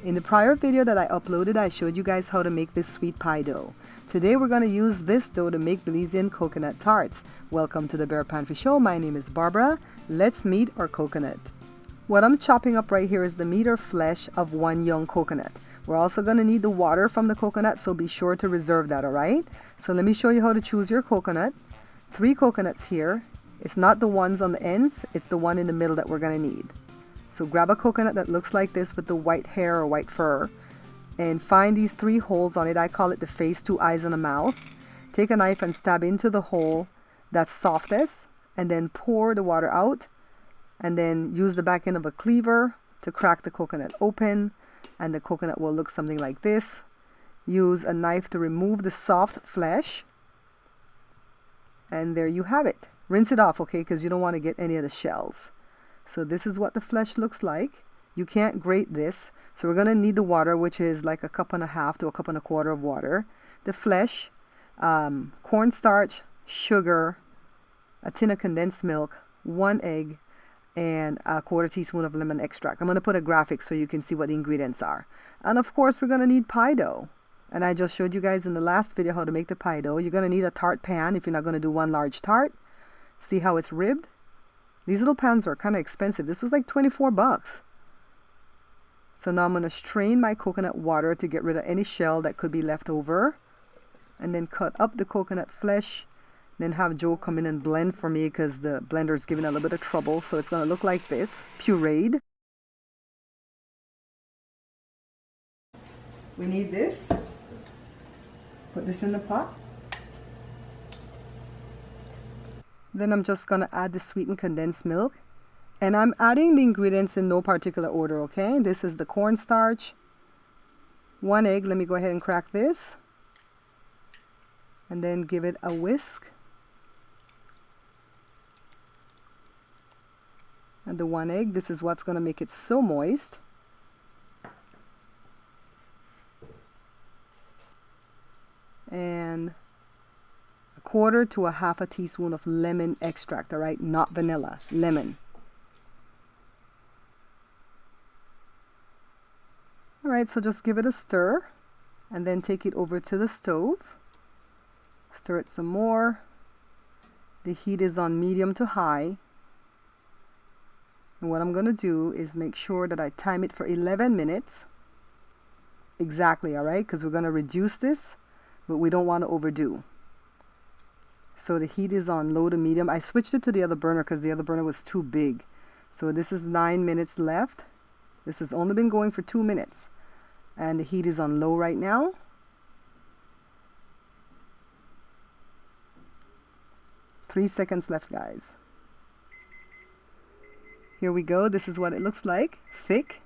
In the prior video that I uploaded, I showed you guys how to make this sweet pie dough. Today we're going to use this dough to make Belizean coconut tarts. Welcome to the Bear Pantry Show. My name is Barbara. Let's meet our coconut. What I'm chopping up right here is the meat or flesh of one young coconut. We're also going to need the water from the coconut, so be sure to reserve that, alright? So let me show you how to choose your coconut. 3 coconuts here. It's not the ones on the ends, it's the one in the middle that we're going to need. So grab a coconut that looks like this with the white hair or white fur and find these 3 holes on it. I call it the face, 2 eyes, and a mouth. Take a knife and stab into the hole that's softest and then pour the water out, and then use the back end of a cleaver to crack the coconut open, and the coconut will look something like this. Use a knife to remove the soft flesh, and there you have it. Rinse it off, okay, because you don't want to get any of the shells. So this is what the flesh looks like. You can't grate this, so we're going to need the water, which is like 1.5 cups to 1.25 cups of water, the flesh, cornstarch, sugar, a tin of condensed milk, 1 egg, and a 1/4 teaspoon of lemon extract. I'm going to put a graphic so you can see what the ingredients are. And of course we're going to need pie dough. And I just showed you guys in the last video how to make the pie dough. You're going to need a tart pan if you're not going to do one large tart. See how it's ribbed? These little pans are kind of expensive. This was like 24 bucks. So now I'm going to strain my coconut water to get rid of any shell that could be left over. And then cut up the coconut flesh. Then have Joe come in and blend for me because the blender is giving a little bit of trouble. So it's going to look like this, pureed. We need this. Put this in the pot. Then I'm just going to add the sweetened condensed milk. And I'm adding the ingredients in no particular order, okay? This is the cornstarch. 1 egg. Let me go ahead and crack this. And then give it a whisk. And the 1 egg, this is what's going to make it so moist. And 1/4 to 1/2 teaspoon of lemon extract, all right? Not vanilla, lemon. All right, so just give it a stir and then take it over to the stove. Stir it some more. The heat is on medium to high. And what I'm going to do is make sure that I time it for 11 minutes. Exactly, all right? Because we're going to reduce this, but we don't want to overdo. So the heat is on low to medium. I switched it to the other burner because the other burner was too big. So this is 9 minutes left. This has only been going for 2 minutes. And the heat is on low right now. Three seconds left, guys. Here we go. This is what it looks like. Thick.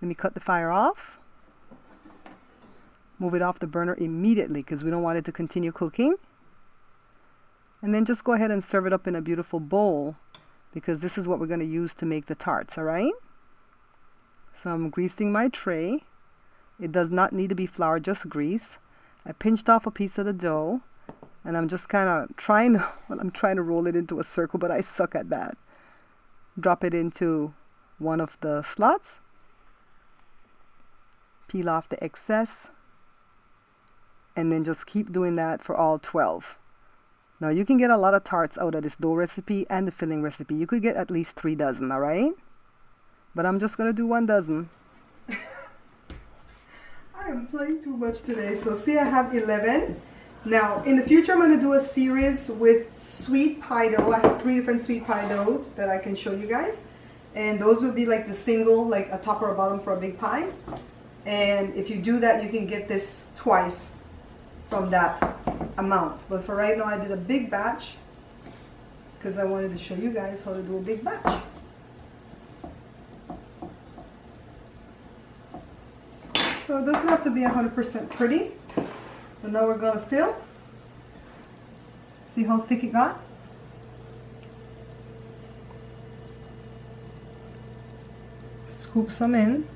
Let me cut the fire off. Move it off the burner immediately because we don't want it to continue cooking. And then just go ahead and serve it up in a beautiful bowl because this is what we're going to use to make the tarts, all right? So I'm greasing my tray. It does not need to be flour, just grease. I pinched off a piece of the dough and I'm just kind of trying to roll it into a circle, but I suck at that. Drop it into one of the slots. Peel off the excess. And then just keep doing that for all 12. Now you can get a lot of tarts out of this dough recipe and the filling recipe. You could get at least 3 dozen, all right? But I'm just going to do 1 dozen. I am playing too much today. So see, I have 11. Now, in the future, I'm going to do a series with sweet pie dough. I have 3 different sweet pie doughs that I can show you guys. And those will be like the single, like a top or a bottom for a big pie. And if you do that, you can get this twice from that amount. But for right now, I did a big batch because I wanted to show you guys how to do a big batch. So it doesn't have to be 100% pretty. But now we're going to fill. See how thick it got? Scoop some in.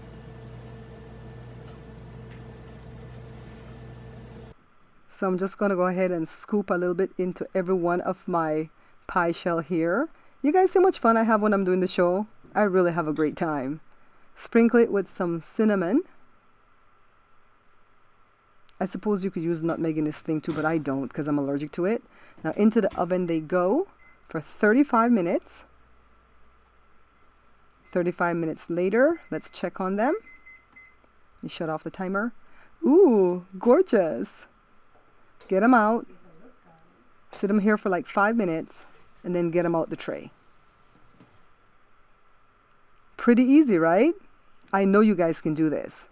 So I'm just going to go ahead and scoop a little bit into every one of my pie shell here. You guys see how much fun I have when I'm doing the show? I really have a great time. Sprinkle it with some cinnamon. I suppose you could use nutmeg in this thing too, but I don't because I'm allergic to it. Now into the oven they go for 35 minutes. 35 minutes later, let's check on them. You shut off the timer. Ooh, gorgeous. Get them out. Sit them here for like 5 minutes and then get them out the tray. Pretty easy, right? I know you guys can do this.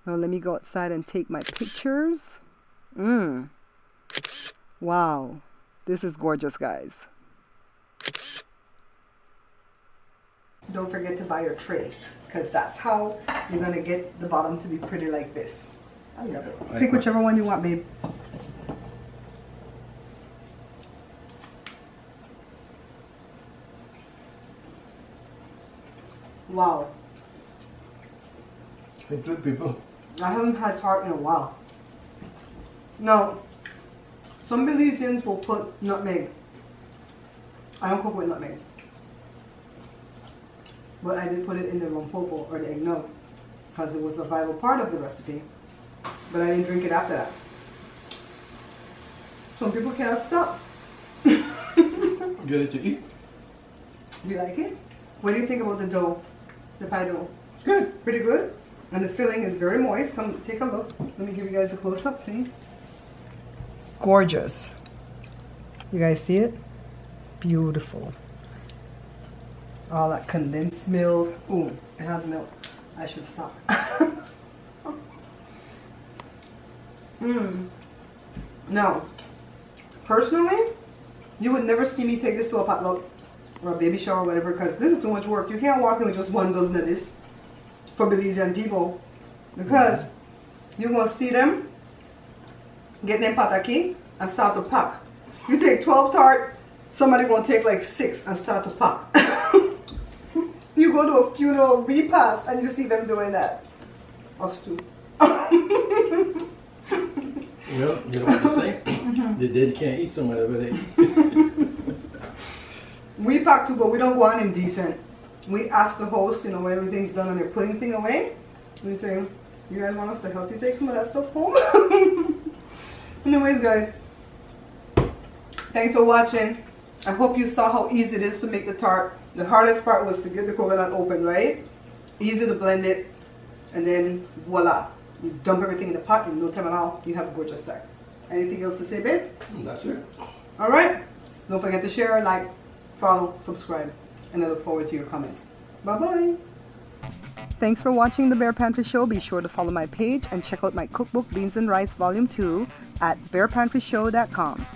Now let me go outside and take my pictures. Wow, this is gorgeous, guys. Don't forget to buy your tray, because that's how you're going to get the bottom to be pretty like this. I love it. Pick whichever one you want, babe. Wow. It's good, people. I haven't had tart in a while. Now, some Belizeans will put nutmeg. I don't cook with nutmeg. But I did put it in the rompopo or the eggnog because it was a vital part of the recipe. But I didn't drink it after that. Some people can't stop. Good to eat. Do you like it? What do you think about the dough? The pie dough? It's good. Pretty good. And the filling is very moist. Come take a look. Let me give you guys a close-up, see? Gorgeous. You guys see it? Beautiful. All that condensed milk. Ooh, it has milk. I should stop. Now, personally, you would never see me take this to a potluck or a baby shower or whatever, because this is too much work. You can't walk in with just 1 dozen of this for Belizean people, because you're going to see them get them pataki and start to pack. You take 12 tart, somebody going to take like 6 and start to pack. You go to a funeral repast and you see them doing that. Us too. Well, you know what they say? The dead can't eat some of it. We pack too, but we don't go on indecent. We ask the host, you know, when everything's done and they're putting thing away, we say, you guys want us to help you take some of that stuff home? Anyways, guys, thanks for watching. I hope you saw how easy it is to make the tart. The hardest part was to get the coconut open, right? Easy to blend it, and then voila. You dump everything in the pot in no time at all. You have a gorgeous tart. Anything else to say, babe? That's it. Alright. Don't forget to share, like, follow, subscribe, and I look forward to your comments. Bye-bye. Thanks for watching the Bear Pantry Show. Be sure to follow my page and check out my cookbook, Beans and Rice Volume 2 at bearpantryshow.com.